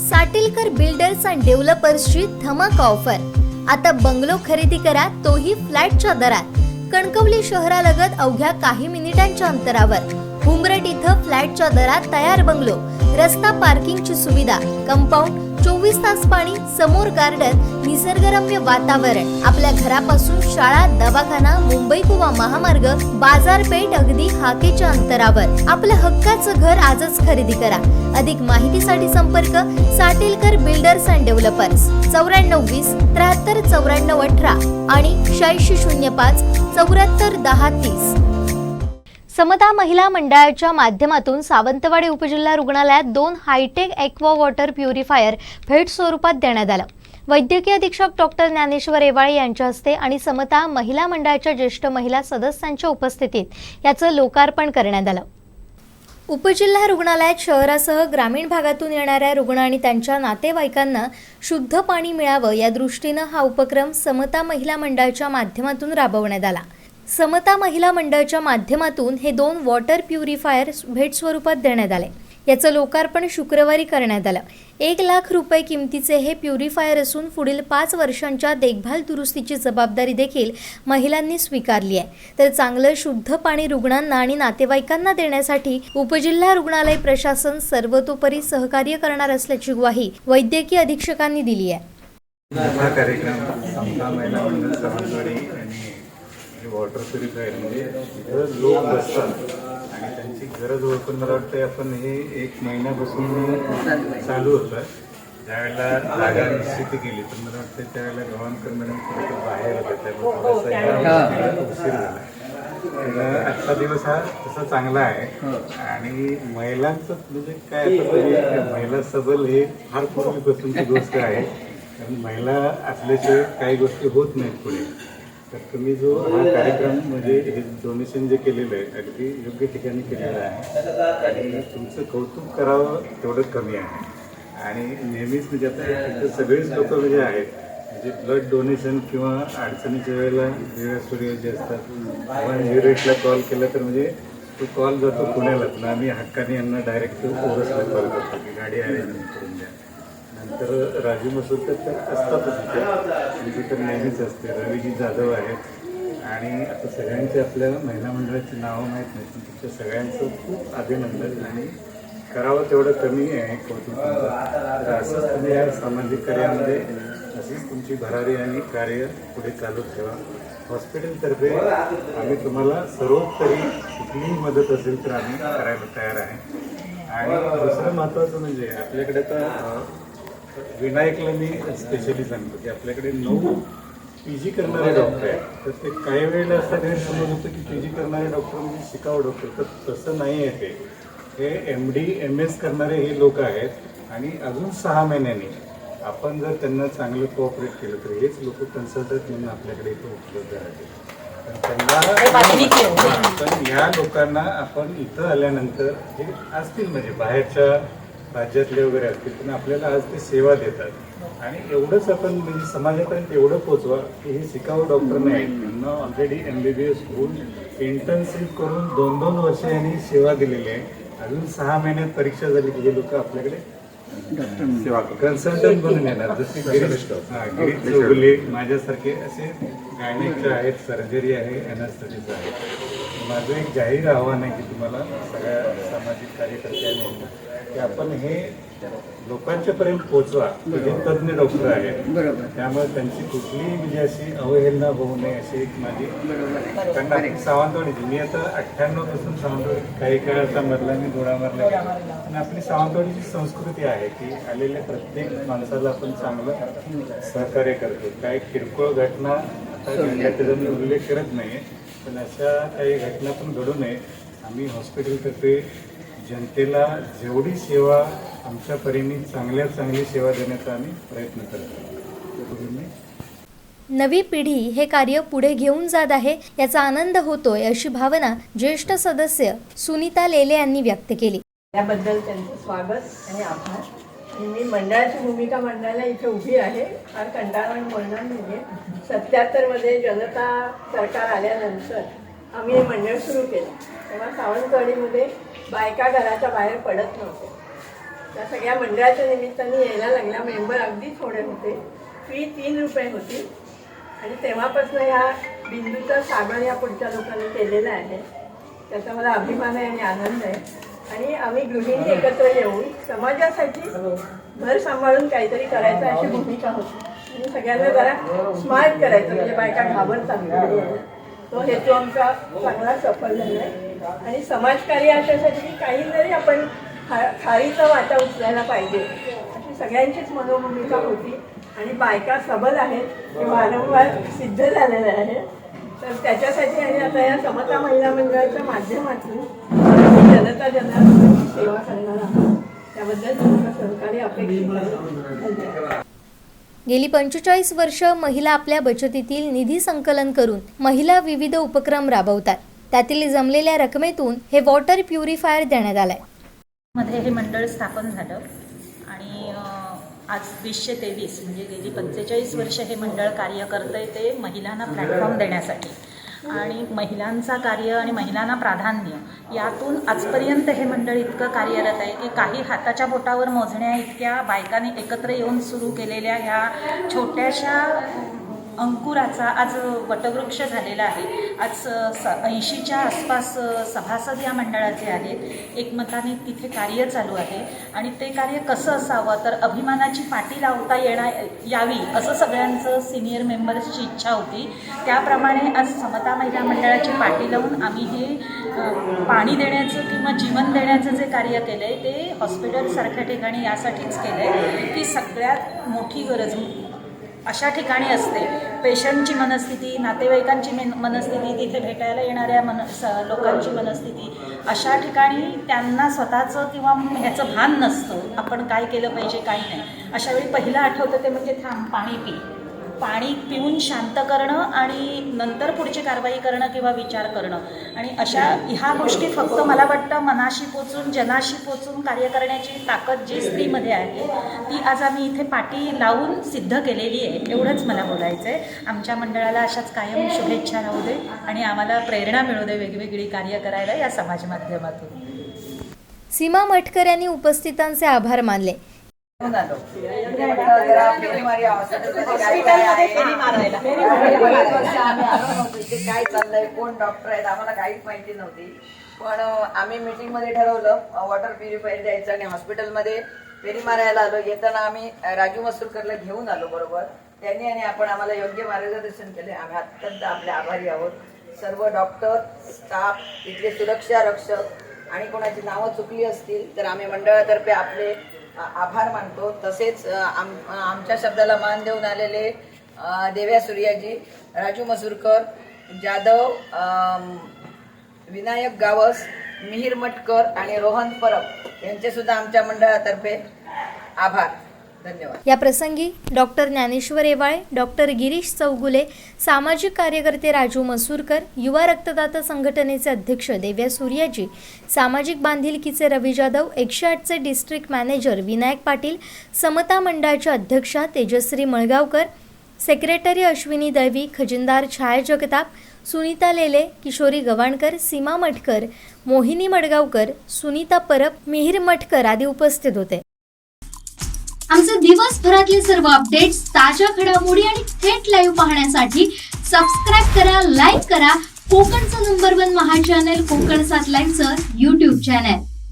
साटिलकर builders and डेव्हलपर्सची धमाका offer. आता bungalow खरेदी करा, तोही फ्लॅटच्या दरात। कणकवली शहरालगत अवघ्या काही मिनिटांच्या अंतरावर उमरट इथं फ्लॅटच्या दरात तयार बंगलो, रस्ता पार्किंगची सुविधा, कंपाऊंड, 24 तास पाणी, समोर गार्डन, निसर्गरम्य वातावरण। आपल्या घरापासून शाळा, दवाखाना, मुंबई गोवा महामार्ग, बाजारपेठ अगदी हाकेच्या अंतरावर। आपलं हक्काचं घर आजच खरेदी करा। अधिक माहितीसाठी संपर्क साटिलकर बिल्डर्स अँड डेव्हलपर्स 9420 73 94 18 आणि 8605 74 10 30। समता महिला मंडळाच्या माध्यमातून सावंतवाडी उपजिल्हा रुग्णालयात 2 हायटेक एक्वा वॉटर प्युरिफायर भेट स्वरूपात देण्यात आलं। वैद्यकीय अधीक्षक डॉक्टर ज्ञानेश्वर एवाळे यांच्या हस्ते आणि समता महिला मंडळाच्या ज्येष्ठ महिला सदस्यांच्या उपस्थितीत याचं लोकार्पण करण्यात आलं। उपजिल्हा रुग्णालयात शहरासह ग्रामीण भागातून येणाऱ्या रुग्ण आणि त्यांच्या नातेवाईकांना शुद्ध पाणी मिळावं या दृष्टीनं हा उपक्रम समता महिला मंडळाच्या माध्यमातून राबवण्यात आला। समता महिला मंडळाच्या माध्यमातून हे 2 वॉटर प्युरिफायर भेट स्वरूपात देण्यात आले। याचं लोकार्पण शुक्रवारी करण्यात आलं। 1 लाख रुपये किमतीचे हे प्युरिफायर असून पुढील 5 वर्षांच्या देखभाल दुरुस्तीची जबाबदारी देखील महिलांनी स्वीकारली आहे। तर चांगलं शुद्ध पाणी रुग्णांना आणि नातेवाईकांना देण्यासाठी उपजिल्हा रुग्णालय प्रशासन सर्वतोपरी सहकार्य करणार असल्याची ग्वाही वैद्यकीय अधीक्षकांनी दिली आहे। हा कार्यक्रम समता महिला मंडळ सावंतवाडी आणि वॉटर प्युरिफायर म्हणजे इथं लोक बसतात आणि त्यांची गरज ओळखून मला वाटतं आपण हे 1 महिन्यापासून चालू होतं। ज्यावेळेला जागा निश्चिती केली तर मला वाटतं त्यावेळेला गव्हाणकर मॅडम थोडं बाहेर होतं, त्यामुळे थोडासा उशीर झाला। आजचा दिवस हा तसा चांगला आहे आणि महिलांचं म्हणजे काय आता महिला सबल हे फार पूर्वीपासूनची गोष्ट आहे, कारण महिला असल्याशिवाय काही गोष्टी होत नाहीत पुढे। तर तुम्ही जो हा कार्यक्रम म्हणजे हे डोनेशन जे केलेलं आहे अगदी योग्य ठिकाणी केलेलं आहे आणि तुमचं कौतुक करावं तेवढं कमी आहे। आणि नेहमीच म्हणजे आता इथं सगळेच लोक म्हणजे आहेत म्हणजे ब्लड डोनेशन किंवा अडचणीच्या वेळेला वेळासुरी जे असतात किंवा युरेटला कॉल केला तर म्हणजे तो कॉल जातो पुण्याला, तर आम्ही हक्काने यांना डायरेक्ट ओरसला कॉल करतो की गाडी अरेंजमेंट करून द्या। नंतर राजू मसूरकर तर असतातच इथे, म्हणजे तर नेहमीच असते। रवीजी जाधव आहेत आणि आता सगळ्यांचे आपल्या महिला मंडळाची नावं माहीत नाही, पण तुमच्या सगळ्यांचं खूप अभिनंदन आणि करावं तेवढं कमी आहे कौतुक तुमचं। तर असंच तुम्ही या सामाजिक कार्यामध्ये अशीच तुमची भरारी आणि कार्य पुढे चालू ठेवा। हॉस्पिटलतर्फे आम्ही तुम्हाला सर्वोपरी कुठलीही मदत असेल तर आम्ही करायला तयार आहे। आणि दुसरं महत्त्वाचं म्हणजे आपल्याकडे तर विनायकला मी स्पेशली सांगतो की आपल्याकडे 9 PG करणारे डॉक्टर आहेत। तर ते काही वेळेला असं गैरसमज होतं की PG करणारे डॉक्टर म्हणजे शिकाऊ डॉक्टर, तर तसं नाही आहे। हे MD MS करणारे हे लोक आहेत आणि अजून 6 महिन्यांनी आपण जर त्यांना चांगलं कोऑपरेट केलं तर हेच लोक कन्सल्टंट म्हणून आपल्याकडे इथं उपलब्ध राहतील। त्यांना पण या लोकांना आपण इथं आल्यानंतर हे असतील म्हणजे बाहेरच्या राज्यातले वगैरे असतील पण आपल्याला आज ते सेवा देतात आणि एवढंच आपण म्हणजे समाजापर्यंत एवढं पोचवा की हे शिकाऊ डॉक्टर नाही आहेत, त्यांना ऑलरेडी MBBS होऊन इंटर्नशिप करून 2-2 वर्ष यांनी सेवा दिलेली आहे। अजून 6 महिन्यात परीक्षा झाली की हे लोक आपल्याकडे सेवा कन्सल्टंट बनून येणार। जसे गिरीश चौगुले माझ्यासारखे असे गायनेकचे आहेत, सर्जरी आहे, एनास्थेटिस्ट आहे। माझं एक जाहीर आव्हान आहे की तुम्हाला सगळ्या सामाजिक कार्यकर्त्यांनी की आपण हे लोकांच्यापर्यंत पोचवा। हे तज्ज्ञ डॉक्टर आहेत, त्यामुळे त्यांची कुठलीही म्हणजे अशी अवहेलना होऊ नये अशी एक माझी। कारण आपण सावंतवाडीची मी आता 98 पासून सावंतवाडी काही काळाचा मधला मी गोळा मारला आणि आपली सावंतवाडीची संस्कृती आहे की आलेल्या प्रत्येक माणसाला आपण चांगलं सहकार्य करतो। काही किरकोळ घटना त्याचा मी उल्लेख करत नाही, पण अशा काही घटना पण घडू नये आम्ही हॉस्पिटलतर्फे जनतेला जेवढी सेवा आमच्या परीने चांगल्यात चांगली सेवा देण्याचा आम्ही प्रयत्न करतो। नवी पिढी हे कार्य पुढे घेऊन जात आहे याचा आनंद होतोय अशी भावना ज्येष्ठ सदस्य सुनीता लेले यांनी व्यक्त केली। त्याबद्दल त्यांचं स्वागत आणि आभार। मी मंडळाची भूमिका मंडळाला इथे उभी आहे, फार कंटाळवाण बोलणार नाही। 77 मध्ये जनता सरकार आल्यानंतर आम्ही हे मंडळ सुरू केलं, तेव्हा सावंतवाडीमध्ये बायका घराच्या बाहेर पडत नव्हत्या। त्या सगळ्या मंडळाच्या निमित्ताने यायला लागल्या. मेंबर अगदी थोडे होते. फी 3 रुपये होती आणि तेव्हापासून ह्या बिंदूचा सागर या पुढच्या लोकांनी केलेला आहे. त्याचा मला अभिमान आहे आणि आनंद आहे. आणि आम्ही गृहिणी एकत्र येऊन समाजासाठी घर सांभाळून काहीतरी करायचं अशी भूमिका होती. आणि सगळ्यांना जरा स्मार्ट करायचं, म्हणजे बायका घाबरतात. तो हेतू आमचा चांगला सफल झाला आहे. आणि समाजकार्य अशासाठी की काही जरी आपण खारीचा वाटा उचलायला पाहिजे अशी सगळ्यांचीच मनोभूमिका होती. आणि बायका सबल आहेत हे वारंवार सिद्ध झालेलं आहे. तर त्याच्यासाठी आणि आता या समता महिला मंडळाच्या माध्यमातून जनता जनार्दनाची सेवा करणार आहोत. त्याबद्दल तुमचं सहकार्य अपेक्षित आहे. गेली 45 वर्ष महिला आपल्या बचतीतील निधी संकलन करून महिला विविध उपक्रम राबवतात. त्यातील जमलेल्या रकमेतून हे वॉटर प्युरिफायर देण्यात आलंय. मध्ये हे मंडळ स्थापन झालं आणि आज 2023 म्हणजे गेली 45 वर्ष हे मंडळ कार्य करतंय. ते महिलांना प्लॅटफॉर्म देण्यासाठी आणि महिलांचा कार्य आणि महिलांना प्राधान्य यातून आजपर्यंत हे मंडळ इतकं कार्यरत आहे की काही हाताच्या बोटावर मोजण्या इतक्या बायकांनी एकत्र येऊन सुरू केलेल्या ह्या छोट्याशा अंकुराचा आज वटवृक्ष झालेला आहे. आज 80च्या आसपास सभासद या मंडळाचे आहेत. एकमताने तिथे कार्य चालू आहे आणि ते कार्य कसं असावं तर अभिमानाची पाटी लावता यावी असं सगळ्यांचं सिनियर मेंबर्सची इच्छा होती. त्याप्रमाणे आज समता महिला मंडळाची पाटी लावून आम्ही हे पाणी देण्याचं किंवा जीवन देण्याचं जे कार्य केलं आहे ते हॉस्पिटलसारख्या ठिकाणी यासाठीच केलं आहे की सगळ्यात मोठी गरज अशा ठिकाणी असते. पेशंटची मनस्थिती, नातेवाईकांची मनस्थिती, तिथे भेटायला येणाऱ्या लोकांची मनस्थिती, अशा ठिकाणी त्यांना स्वतःचं किंवा ह्याचं भान नसतं आपण काय केलं पाहिजे काही नाही. अशावेळी पहिलं आठवतं ते म्हणजे थांब पाणी पी. पाणी पिऊन शांत करणं आणि नंतर पुढची कारवाई करणं किंवा विचार करणं. आणि अशा ह्या गोष्टी फक्त मला वाटतं मनाशी पोचून जनाशी पोचून कार्य करण्याची ताकद जी स्त्रीमध्ये आहे ती आज आम्ही इथे पाठी लावून सिद्ध केलेली आहे. एवढंच मला बोलायचं आहे. आमच्या मंडळाला अशाच कायम शुभेच्छा राहू दे आणि आम्हाला प्रेरणा मिळू दे वेगवेगळी कार्य करायला या समाज माध्यमातून. सीमा मटकर यांनी उपस्थितांचे आभार मानले. काय चाललंय, कोण डॉक्टर आहेत आम्हाला काहीच माहिती नव्हती. पण आम्ही मीटिंग मध्ये ठरवलं वॉटर प्युरिफायर द्यायचं आणि हॉस्पिटलमध्ये फेरी मारायला आलो. येताना आम्ही राजू मसूरकरला घेऊन आलो बरोबर. त्यांनी आणि आपण आम्हाला योग्य मार्गदर्शन केले. आम्ही अत्यंत आपले आभारी आहोत. सर्व डॉक्टर, स्टाफ, इथले सुरक्षा रक्षक आणि कोणाची नावं चुकली असतील तर आम्ही मंडळातर्फे आपले आभार मानतो. तसेच आमच्या शब्दाला मान देऊन आलेले देव्या सूर्याजी, राजू मसूरकर, जाधव, विनायक गावस, मिहीर मटकर आणि रोहन परब यांचे सुद्धा आमच्या मंडळातर्फे आभार. धन्यवाद. या प्रसंगी डॉक्टर ज्ञानेश्वर येवाळे, डॉक्टर गिरीश चौगुले, सामाजिक कार्यकर्ते राजू मसूरकर, युवा रक्तदाता संघटनेचे अध्यक्ष देव्या सूर्याजी, सामाजिक बांधिलकीचे रवी जाधव, 108चे डिस्ट्रिक्ट मॅनेजर विनायक पाटील, समता मंडळाच्या अध्यक्षा तेजश्री मळगावकर, सेक्रेटरी अश्विनी दळवी, खजिनदार छाया जगताप, सुनीता लेले, किशोरी गवाणकर, सीमा मटकर, मोहिनी मडगावकर, सुनीता परब, मिहीर मटकर आदी उपस्थित होते. आमचे दिवसभरातले सर्व अपडेट्स, ताज्या घडामोडी आणि थेट लाईव्ह पाहण्यासाठी सबस्क्राईब करा, लाईक करा कोकणचं नंबर 1 महा चॅनल कोकण 7 लाईव्हचं YouTube चॅनल.